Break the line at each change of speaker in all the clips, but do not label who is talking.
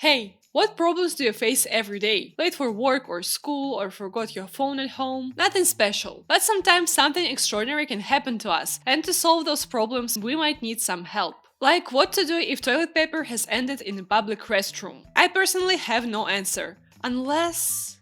Hey, what problems do you face every day? Late for work or school or forgot your phone at home? Nothing special, but sometimes something extraordinary can happen to us, and to solve those problems we might need some help. Like what to do if toilet paper has ended in a public restroom. I personally have no answer, unless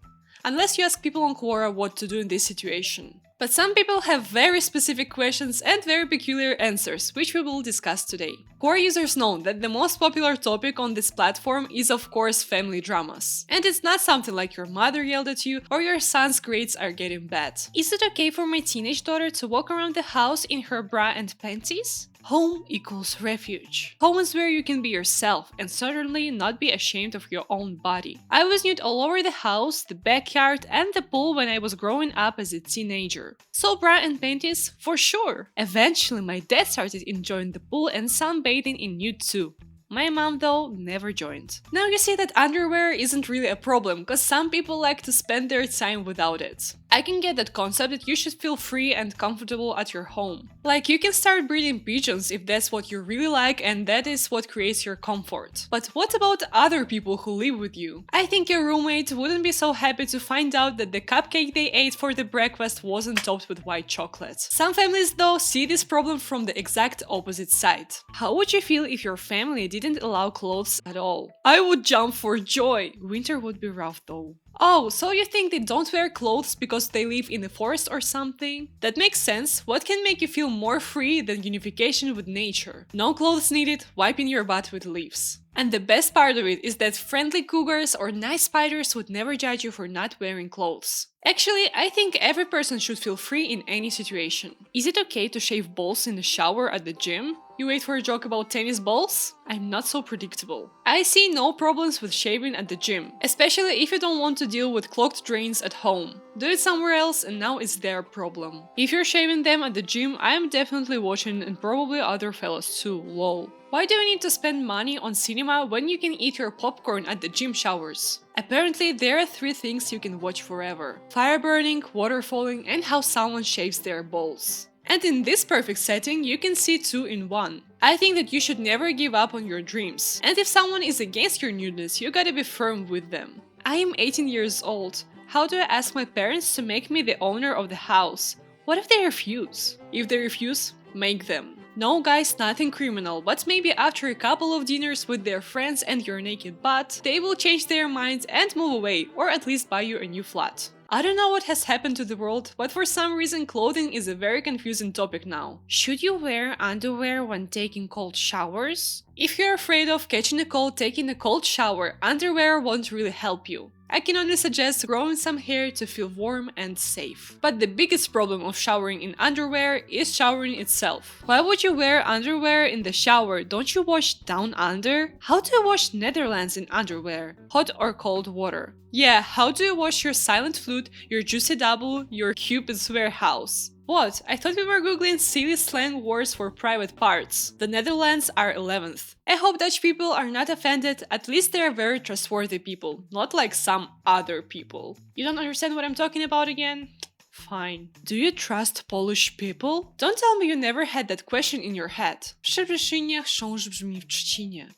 you ask people on Quora what to do in this situation. But some people have very specific questions and very peculiar answers, which we will discuss today. Quora users know that the most popular topic on this platform is of course family dramas. And it's not something like your mother yelled at you or your son's grades are getting bad. Is it okay for my teenage daughter to walk around the house in her bra and panties? Home equals refuge. Home is where you can be yourself and certainly not be ashamed of your own body. I was nude all over the house, the backyard, and the pool when I was growing up as a teenager. So bra and panties, for sure. Eventually my dad started enjoying the pool and sunbathing in nude too. My mom, though, never joined. Now you see that underwear isn't really a problem, cause some people like to spend their time without it. I can get that concept that you should feel free and comfortable at your home. Like, you can start breeding pigeons if that's what you really like and that is what creates your comfort. But what about other people who live with you? I think your roommate wouldn't be so happy to find out that the cupcake they ate for the breakfast wasn't topped with white chocolate. Some families, though, see this problem from the exact opposite side. How would you feel if your family didn't allow clothes at all? I would jump for joy. Winter would be rough though. Oh, so you think they don't wear clothes because they live in the forest or something? That makes sense. What can make you feel more free than unification with nature? No clothes needed, wiping your butt with leaves. And the best part of it is that friendly cougars or nice spiders would never judge you for not wearing clothes. Actually, I think every person should feel free in any situation. Is it okay to shave balls in the shower at the gym? You wait for a joke about tennis balls? I'm not so predictable. I see no problems with shaving at the gym, especially if you don't want to deal with clogged drains at home. Do it somewhere else and now it's their problem. If you're shaving them at the gym, I am definitely watching and probably other fellas too, lol. Why do you need to spend money on cinema when you can eat your popcorn at the gym showers? Apparently, there are 3 things you can watch forever: fire burning, water falling, and how someone shaves their balls. And in this perfect setting, you can see 2 in 1. I think that you should never give up on your dreams. And if someone is against your nudeness, you gotta be firm with them. I am 18 years old. How do I ask my parents to make me the owner of the house? What if they refuse? If they refuse, make them. No guys, nothing criminal, but maybe after a couple of dinners with their friends and your naked butt, they will change their minds and move away, or at least buy you a new flat. I don't know what has happened to the world, but for some reason clothing is a very confusing topic now. Should you wear underwear when taking cold showers? If you're afraid of catching a cold taking a cold shower, underwear won't really help you. I can only suggest growing some hair to feel warm and safe. But the biggest problem of showering in underwear is showering itself. Why would you wear underwear in the shower? Don't you wash down under? How do you wash Netherlands in underwear? Hot or cold water? Yeah, how do you wash your silent flute, your juicy double, your Cupid's warehouse? What? I thought we were googling silly slang words for private parts. The Netherlands are 11th. I hope Dutch people are not offended, at least they are very trustworthy people, not like some other people. You don't understand what I'm talking about again? Fine. Do you trust Polish people? Don't tell me you never had that question in your head.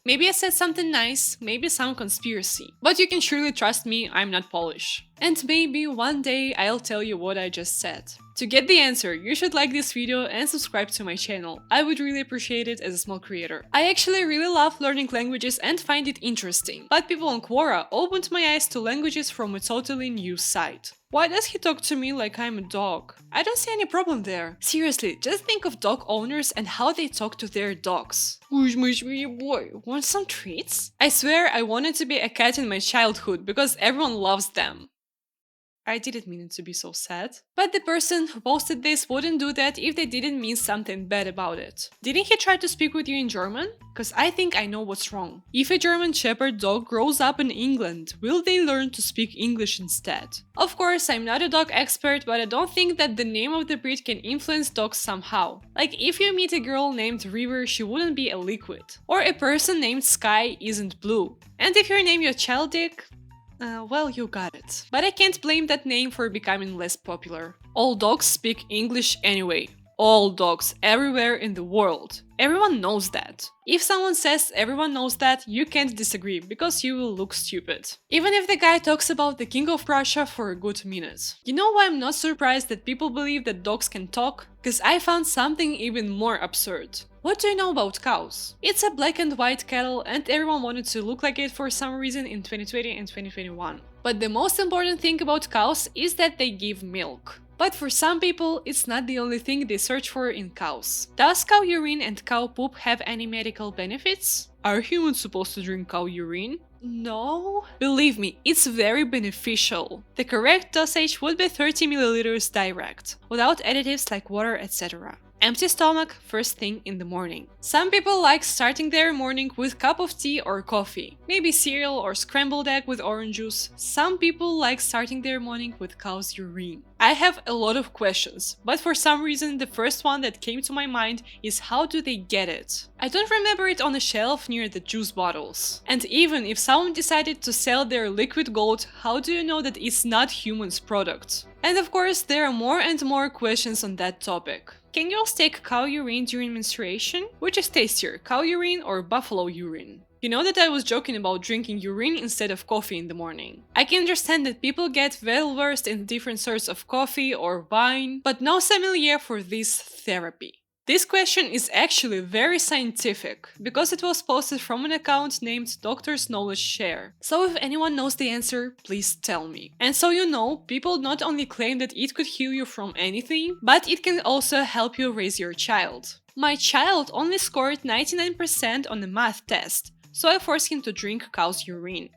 Maybe I said something nice, maybe some conspiracy. But you can surely trust me, I'm not Polish. And maybe one day I'll tell you what I just said. To get the answer, you should like this video and subscribe to my channel. I would really appreciate it as a small creator. I actually really love learning languages and find it interesting. But people on Quora opened my eyes to languages from a totally new side. Why does he talk to me like I'm a dog? I don't see any problem there. Seriously, just think of dog owners and how they talk to their dogs. Who's my sweetie boy? Want some treats? I swear I wanted to be a cat in my childhood because everyone loves them. I didn't mean it to be so sad. But the person who posted this wouldn't do that if they didn't mean something bad about it. Didn't he try to speak with you in German? Cause I think I know what's wrong. If a German Shepherd dog grows up in England, will they learn to speak English instead? Of course, I'm not a dog expert, but I don't think that the name of the breed can influence dogs somehow. Like if you meet a girl named River, she wouldn't be a liquid. Or a person named Sky isn't blue. And if you name your child Dick, well, you got it. But I can't blame that name for becoming less popular. All dogs speak English anyway. all dogs everywhere in the world. Everyone knows that. If someone says everyone knows that, you can't disagree because you will look stupid. Even if the guy talks about the king of Prussia for a good minute. You know why I'm not surprised that people believe that dogs can talk? Because I found something even more absurd. What do you know about cows? It's a black and white cattle and everyone wanted to look like it for some reason in 2020 and 2021. But the most important thing about cows is that they give milk. But for some people, it's not the only thing they search for in cows. Does cow urine and cow poop have any medical benefits? Are humans supposed to drink cow urine? No. Believe me, it's very beneficial. The correct dosage would be 30 milliliters direct, without additives like water, etc. Empty stomach first thing in the morning. Some people like starting their morning with cup of tea or coffee, maybe cereal or scrambled egg with orange juice. Some people like starting their morning with cow's urine. I have a lot of questions, but for some reason the first one that came to my mind is how do they get it? I don't remember it on a shelf near the juice bottles. And even if someone decided to sell their liquid gold, how do you know that it's not humans' product? And of course, there are more and more questions on that topic. Can girls take cow urine during menstruation? Which is tastier, cow urine or buffalo urine? You know that I was joking about drinking urine instead of coffee in the morning. I can understand that people get well versed in different sorts of coffee or wine, but no sommelier for this therapy. This question is actually very scientific, because it was posted from an account named Doctor's Knowledge Share. So if anyone knows the answer, please tell me. And so you know, people not only claim that it could heal you from anything, but it can also help you raise your child. My child only scored 99% on the math test, so I forced him to drink cow's urine.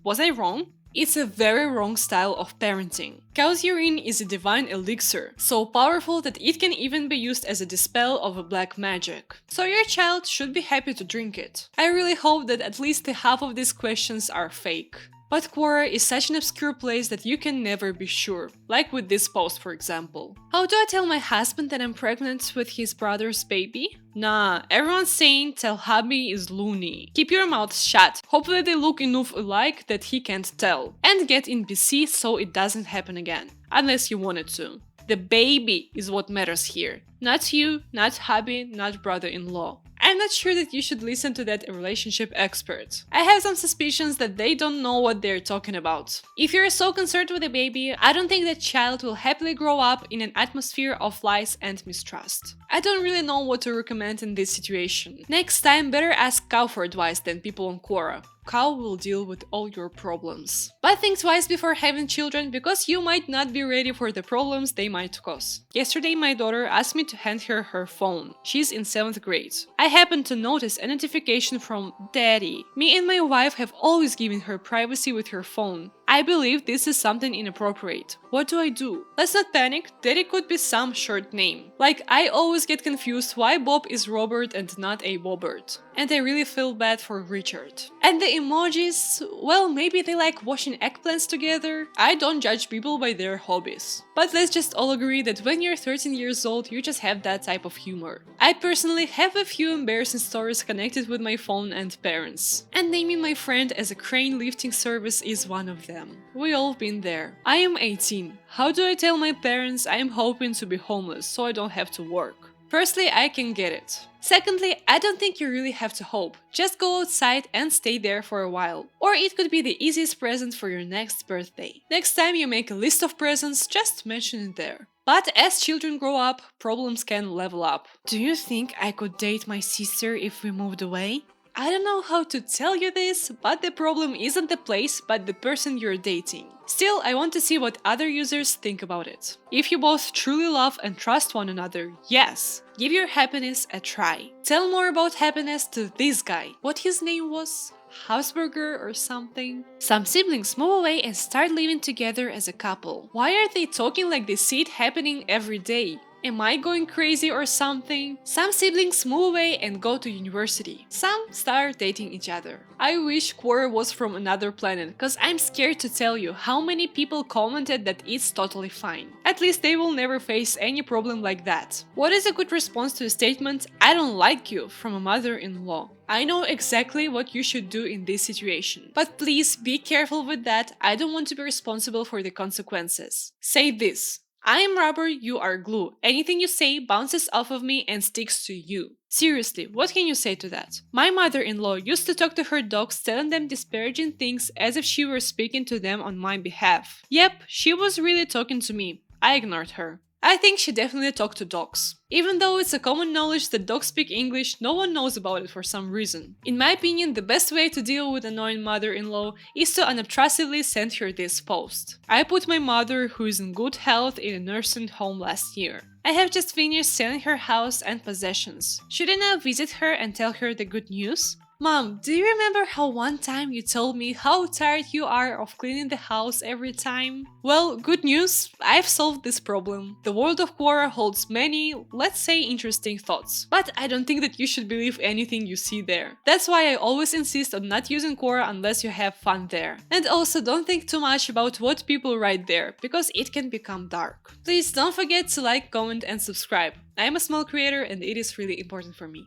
Was I wrong? It's a very wrong style of parenting. Cow's urine is a divine elixir, so powerful that it can even be used as a dispel of a black magic. So your child should be happy to drink it. I really hope that at least half of these questions are fake. But Quora is such an obscure place that you can never be sure, like with this post for example. How do I tell my husband that I'm pregnant with his brother's baby? Nah, everyone's saying tell hubby is loony. Keep your mouth shut, hopefully they look enough alike that he can't tell. And get in BC so it doesn't happen again, unless you want it to. The baby is what matters here. Not you, not hubby, not brother-in-law. I'm not sure that you should listen to that relationship expert. I have some suspicions that they don't know what they're talking about. If you're so concerned with a baby, I don't think that child will happily grow up in an atmosphere of lies and mistrust. I don't really know what to recommend in this situation. Next time, better ask cow for advice than people on Quora. Cow will deal with all your problems. But think twice before having children, because you might not be ready for the problems they might cause. Yesterday my daughter asked me to hand her her phone. She's in 7th grade. I happened to notice a notification from Daddy. Me and my wife have always given her privacy with her phone. I believe this is something inappropriate. What do I do? Let's not panic, Daddy could be some short name. Like, I always get confused why Bob is Robert and not a Bobbert. And I really feel bad for Richard. And the emojis, well, maybe they like washing eggplants together. I don't judge people by their hobbies. But let's just all agree that when you're 13 years old, you just have that type of humor. I personally have a few embarrassing stories connected with my phone and parents. And naming my friend as a crane lifting service is one of them. We all been there. I am 18. How do I tell my parents I am hoping to be homeless so I don't have to work? Firstly, I can get it. Secondly, I don't think you really have to hope. Just go outside and stay there for a while. Or it could be the easiest present for your next birthday. Next time you make a list of presents, just mention it there. But as children grow up, problems can level up. Do you think I could date my sister if we moved away? I don't know how to tell you this, but the problem isn't the place, but the person you're dating. Still, I want to see what other users think about it. If you both truly love and trust one another, yes, give your happiness a try. Tell more about happiness to this guy. What his name was? Hausberger or something? Some siblings move away and start living together as a couple. Why are they talking like they see it happening every day? Am I going crazy or something? Some siblings move away and go to university. Some start dating each other. I wish Quora was from another planet, cause I'm scared to tell you how many people commented that it's totally fine. At least they will never face any problem like that. What is a good response to a statement, "I don't like you," from a mother-in-law? I know exactly what you should do in this situation. But please be careful with that, I don't want to be responsible for the consequences. Say this: I am rubber, you are glue. Anything you say bounces off of me and sticks to you. Seriously, what can you say to that? My mother-in-law used to talk to her dogs, telling them disparaging things as if she were speaking to them on my behalf. Yep, she was really talking to me. I ignored her. I think she definitely talked to dogs. Even though it's a common knowledge that dogs speak English, no one knows about it for some reason. In my opinion, the best way to deal with annoying mother-in-law is to unobtrusively send her this post. I put my mother, who is in good health, in a nursing home last year. I have just finished selling her house and possessions. Should I now visit her and tell her the good news? Mom, do you remember how one time you told me how tired you are of cleaning the house every time? Well, good news, I've solved this problem. The world of Quora holds many, let's say, interesting thoughts. But I don't think that you should believe anything you see there. That's why I always insist on not using Quora unless you have fun there. And also don't think too much about what people write there, because it can become dark. Please don't forget to like, comment and subscribe. I am a small creator and it is really important for me.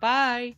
Bye!